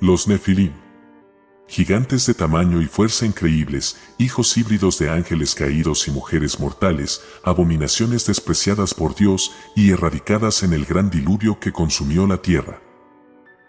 Los Nefilim. Gigantes de tamaño y fuerza increíbles, hijos híbridos de ángeles caídos y mujeres mortales, abominaciones despreciadas por Dios y erradicadas en el gran diluvio que consumió la tierra.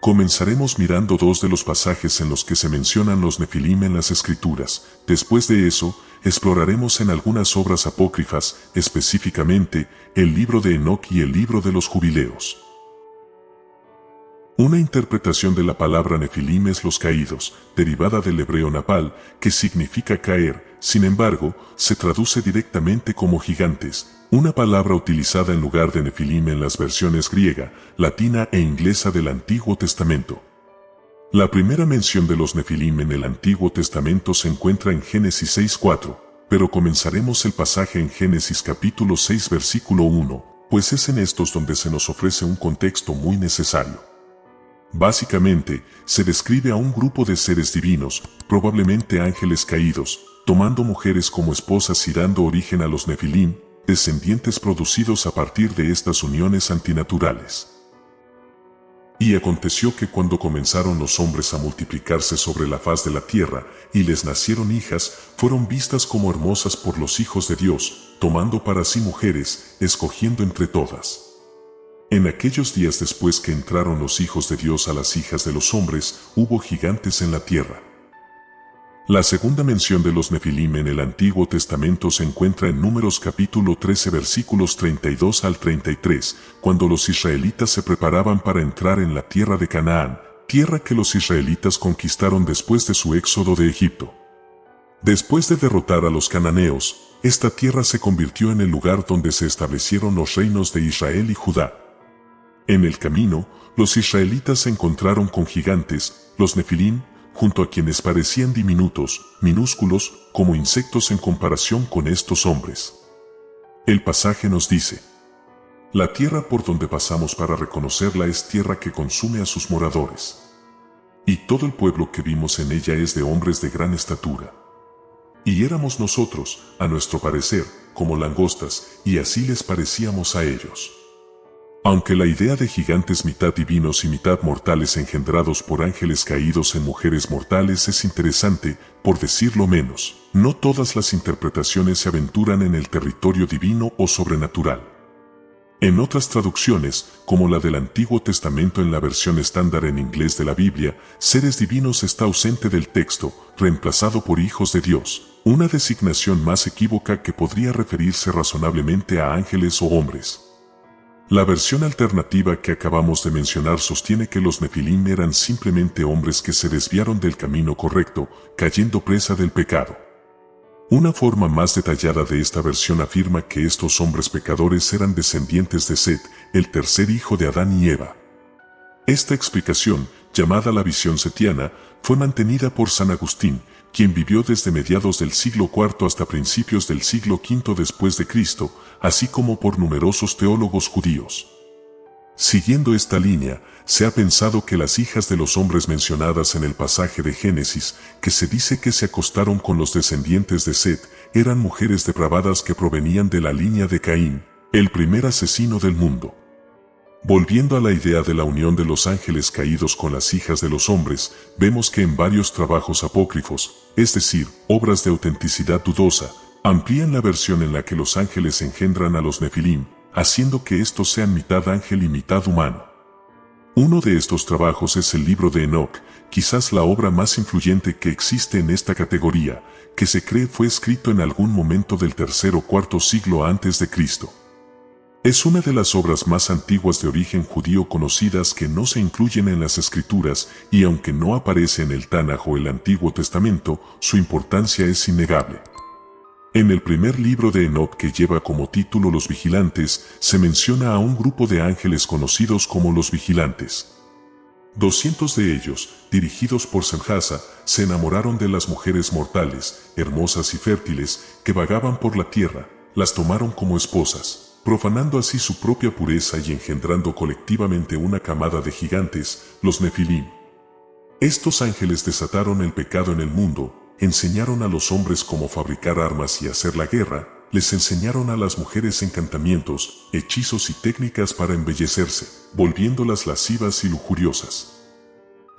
Comenzaremos mirando dos de los pasajes en los que se mencionan los Nefilim en las Escrituras. Después de eso, exploraremos en algunas obras apócrifas, específicamente, el libro de Enoc y el libro de los Jubileos. Una interpretación de la palabra Nefilim es los caídos, derivada del hebreo napal, que significa caer, sin embargo, se traduce directamente como gigantes, una palabra utilizada en lugar de Nefilim en las versiones griega, latina e inglesa del Antiguo Testamento. La primera mención de los Nefilim en el Antiguo Testamento se encuentra en Génesis 6:4, pero comenzaremos el pasaje en Génesis capítulo 6 versículo 1, pues es en estos donde se nos ofrece un contexto muy necesario. Básicamente, se describe a un grupo de seres divinos, probablemente ángeles caídos, tomando mujeres como esposas y dando origen a los Nefilim, descendientes producidos a partir de estas uniones antinaturales. Y aconteció que cuando comenzaron los hombres a multiplicarse sobre la faz de la tierra, y les nacieron hijas, fueron vistas como hermosas por los hijos de Dios, tomando para sí mujeres, escogiendo entre todas. En aquellos días después que entraron los hijos de Dios a las hijas de los hombres, hubo gigantes en la tierra. La segunda mención de los Nefilim en el Antiguo Testamento se encuentra en Números capítulo 13 versículos 32 al 33, cuando los israelitas se preparaban para entrar en la tierra de Canaán, tierra que los israelitas conquistaron después de su éxodo de Egipto. Después de derrotar a los cananeos, esta tierra se convirtió en el lugar donde se establecieron los reinos de Israel y Judá. En el camino, los israelitas se encontraron con gigantes, los Nefilim, junto a quienes parecían diminutos, minúsculos, como insectos en comparación con estos hombres. El pasaje nos dice: la tierra por donde pasamos para reconocerla es tierra que consume a sus moradores. Y todo el pueblo que vimos en ella es de hombres de gran estatura. Y éramos nosotros, a nuestro parecer, como langostas, y así les parecíamos a ellos. Aunque la idea de gigantes mitad divinos y mitad mortales engendrados por ángeles caídos en mujeres mortales es interesante, por decirlo menos, no todas las interpretaciones se aventuran en el territorio divino o sobrenatural. En otras traducciones, como la del Antiguo Testamento en la versión estándar en inglés de la Biblia, seres divinos está ausente del texto, reemplazado por hijos de Dios, una designación más equívoca que podría referirse razonablemente a ángeles o hombres. La versión alternativa que acabamos de mencionar sostiene que los Nefilim eran simplemente hombres que se desviaron del camino correcto, cayendo presa del pecado. Una forma más detallada de esta versión afirma que estos hombres pecadores eran descendientes de Set, el tercer hijo de Adán y Eva. Esta explicación, llamada la visión setiana, fue mantenida por San Agustín, quien vivió desde mediados del siglo IV hasta principios del siglo V después de Cristo, así como por numerosos teólogos judíos. Siguiendo esta línea, se ha pensado que las hijas de los hombres mencionadas en el pasaje de Génesis, que se dice que se acostaron con los descendientes de Set, eran mujeres depravadas que provenían de la línea de Caín, el primer asesino del mundo. Volviendo a la idea de la unión de los ángeles caídos con las hijas de los hombres, vemos que en varios trabajos apócrifos, es decir, obras de autenticidad dudosa, amplían la versión en la que los ángeles engendran a los Nefilim, haciendo que estos sean mitad ángel y mitad humano. Uno de estos trabajos es el libro de Enoc, quizás la obra más influyente que existe en esta categoría, que se cree fue escrito en algún momento del tercer o cuarto siglo antes de Cristo. Es una de las obras más antiguas de origen judío conocidas que no se incluyen en las Escrituras y aunque no aparece en el Tanaj o el Antiguo Testamento, su importancia es innegable. En el primer libro de Enoc, que lleva como título Los Vigilantes, se menciona a un grupo de ángeles conocidos como los Vigilantes. 200 de ellos, dirigidos por Semjasa, se enamoraron de las mujeres mortales, hermosas y fértiles, que vagaban por la tierra, las tomaron como esposas, profanando así su propia pureza y engendrando colectivamente una camada de gigantes, los Nefilim. Estos ángeles desataron el pecado en el mundo, enseñaron a los hombres cómo fabricar armas y hacer la guerra, les enseñaron a las mujeres encantamientos, hechizos y técnicas para embellecerse, volviéndolas lascivas y lujuriosas.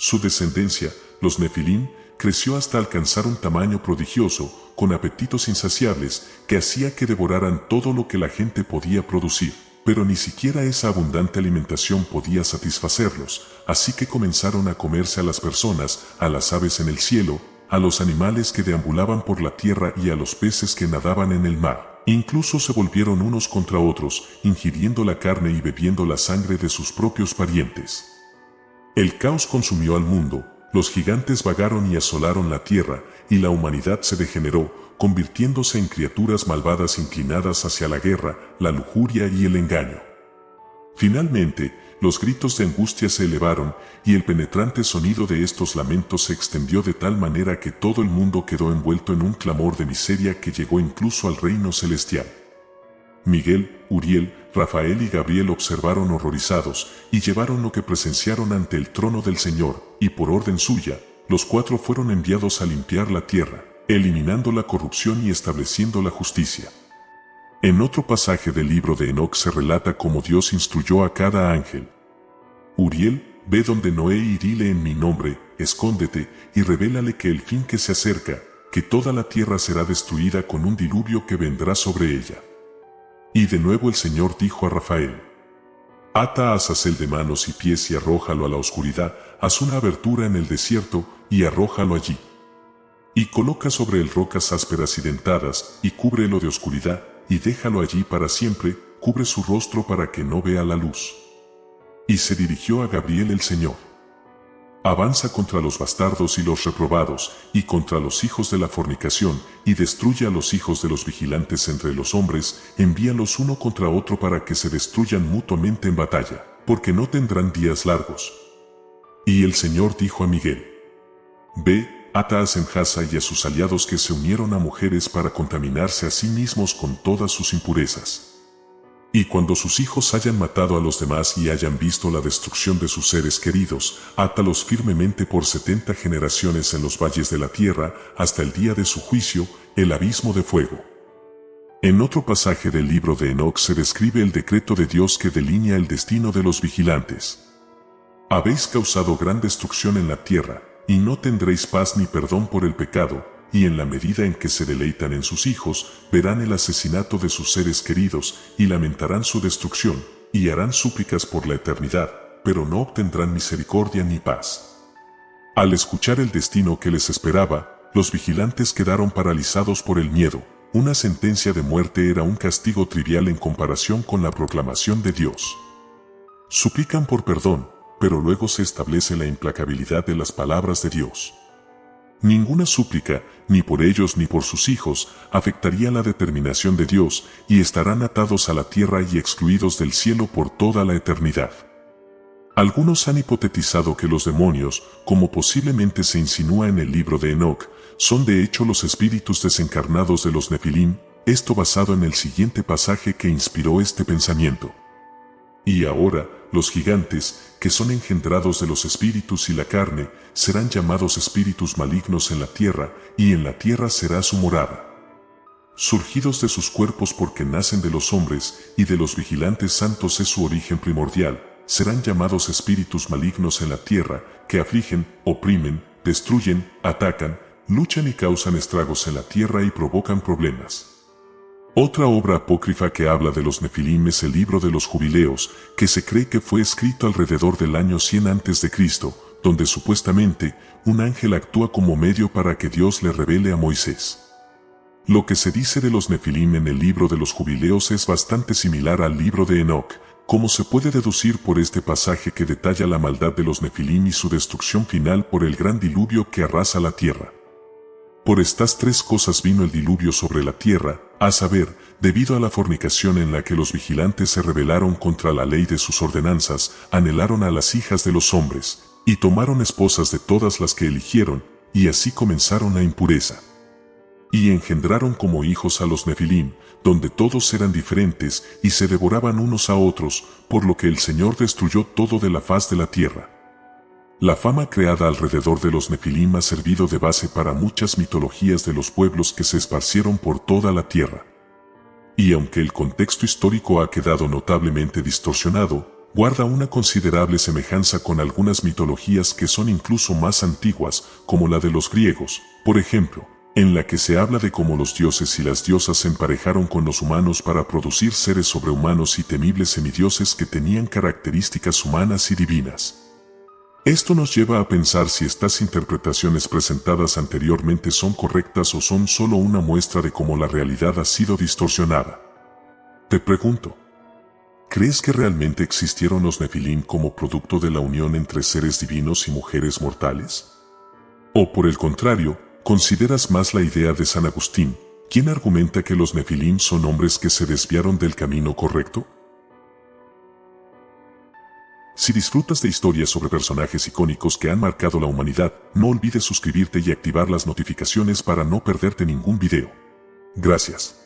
Su descendencia, los Nefilim, creció hasta alcanzar un tamaño prodigioso, con apetitos insaciables, que hacía que devoraran todo lo que la gente podía producir. Pero ni siquiera esa abundante alimentación podía satisfacerlos, así que comenzaron a comerse a las personas, a las aves en el cielo, a los animales que deambulaban por la tierra y a los peces que nadaban en el mar. Incluso se volvieron unos contra otros, ingiriendo la carne y bebiendo la sangre de sus propios parientes. El caos consumió al mundo, los gigantes vagaron y asolaron la tierra, y la humanidad se degeneró, convirtiéndose en criaturas malvadas inclinadas hacia la guerra, la lujuria y el engaño. Finalmente, los gritos de angustia se elevaron, y el penetrante sonido de estos lamentos se extendió de tal manera que todo el mundo quedó envuelto en un clamor de miseria que llegó incluso al reino celestial. Miguel, Uriel, Rafael y Gabriel observaron horrorizados, y llevaron lo que presenciaron ante el trono del Señor, y por orden suya, los 4 fueron enviados a limpiar la tierra, eliminando la corrupción y estableciendo la justicia. En otro pasaje del libro de Enoc se relata cómo Dios instruyó a cada ángel. Uriel, ve donde Noé y dile en mi nombre, escóndete, y revélale que el fin que se acerca, que toda la tierra será destruida con un diluvio que vendrá sobre ella. Y de nuevo el Señor dijo a Rafael: ata a Azazel de manos y pies y arrójalo a la oscuridad, haz una abertura en el desierto, y arrójalo allí. Y coloca sobre él rocas ásperas y dentadas, y cúbrelo de oscuridad, y déjalo allí para siempre, cubre su rostro para que no vea la luz. Y se dirigió a Gabriel el Señor. Avanza contra los bastardos y los reprobados, y contra los hijos de la fornicación, y destruye a los hijos de los vigilantes entre los hombres, envíalos uno contra otro para que se destruyan mutuamente en batalla, porque no tendrán días largos. Y el Señor dijo a Miguel: ve, ata a Senjasa y a sus aliados que se unieron a mujeres para contaminarse a sí mismos con todas sus impurezas. Y cuando sus hijos hayan matado a los demás y hayan visto la destrucción de sus seres queridos, átalos firmemente por 70 generaciones en los valles de la tierra, hasta el día de su juicio, el abismo de fuego. En otro pasaje del libro de Enoc se describe el decreto de Dios que delinea el destino de los vigilantes. Habéis causado gran destrucción en la tierra, y no tendréis paz ni perdón por el pecado, y en la medida en que se deleitan en sus hijos, verán el asesinato de sus seres queridos, y lamentarán su destrucción, y harán súplicas por la eternidad, pero no obtendrán misericordia ni paz. Al escuchar el destino que les esperaba, los vigilantes quedaron paralizados por el miedo. Una sentencia de muerte era un castigo trivial en comparación con la proclamación de Dios. Suplican por perdón, pero luego se establece la implacabilidad de las palabras de Dios. Ninguna súplica, ni por ellos ni por sus hijos, afectaría la determinación de Dios, y estarán atados a la tierra y excluidos del cielo por toda la eternidad. Algunos han hipotetizado que los demonios, como posiblemente se insinúa en el libro de Enoc, son de hecho los espíritus desencarnados de los Nefilim, esto basado en el siguiente pasaje que inspiró este pensamiento. Y ahora, los gigantes, que son engendrados de los espíritus y la carne, serán llamados espíritus malignos en la tierra, y en la tierra será su morada. Surgidos de sus cuerpos porque nacen de los hombres, y de los vigilantes santos es su origen primordial, serán llamados espíritus malignos en la tierra, que afligen, oprimen, destruyen, atacan, luchan y causan estragos en la tierra y provocan problemas. Otra obra apócrifa que habla de los Nefilim es el libro de los Jubileos, que se cree que fue escrito alrededor del año 100 a.C., donde supuestamente un ángel actúa como medio para que Dios le revele a Moisés. Lo que se dice de los Nefilim en el libro de los Jubileos es bastante similar al libro de Enoc, como se puede deducir por este pasaje que detalla la maldad de los Nefilim y su destrucción final por el gran diluvio que arrasa la tierra. Por estas 3 cosas vino el diluvio sobre la tierra, a saber, debido a la fornicación en la que los vigilantes se rebelaron contra la ley de sus ordenanzas, anhelaron a las hijas de los hombres, y tomaron esposas de todas las que eligieron, y así comenzaron la impureza. Y engendraron como hijos a los Nefilim, donde todos eran diferentes y se devoraban unos a otros, por lo que el Señor destruyó todo de la faz de la tierra. La fama creada alrededor de los Nefilim ha servido de base para muchas mitologías de los pueblos que se esparcieron por toda la tierra. Y aunque el contexto histórico ha quedado notablemente distorsionado, guarda una considerable semejanza con algunas mitologías que son incluso más antiguas, como la de los griegos, por ejemplo, en la que se habla de cómo los dioses y las diosas se emparejaron con los humanos para producir seres sobrehumanos y temibles semidioses que tenían características humanas y divinas. Esto nos lleva a pensar si estas interpretaciones presentadas anteriormente son correctas o son solo una muestra de cómo la realidad ha sido distorsionada. Te pregunto, ¿crees que realmente existieron los Nefilim como producto de la unión entre seres divinos y mujeres mortales? ¿O por el contrario, consideras más la idea de San Agustín, quien argumenta que los Nefilim son hombres que se desviaron del camino correcto? Si disfrutas de historias sobre personajes icónicos que han marcado la humanidad, no olvides suscribirte y activar las notificaciones para no perderte ningún video. Gracias.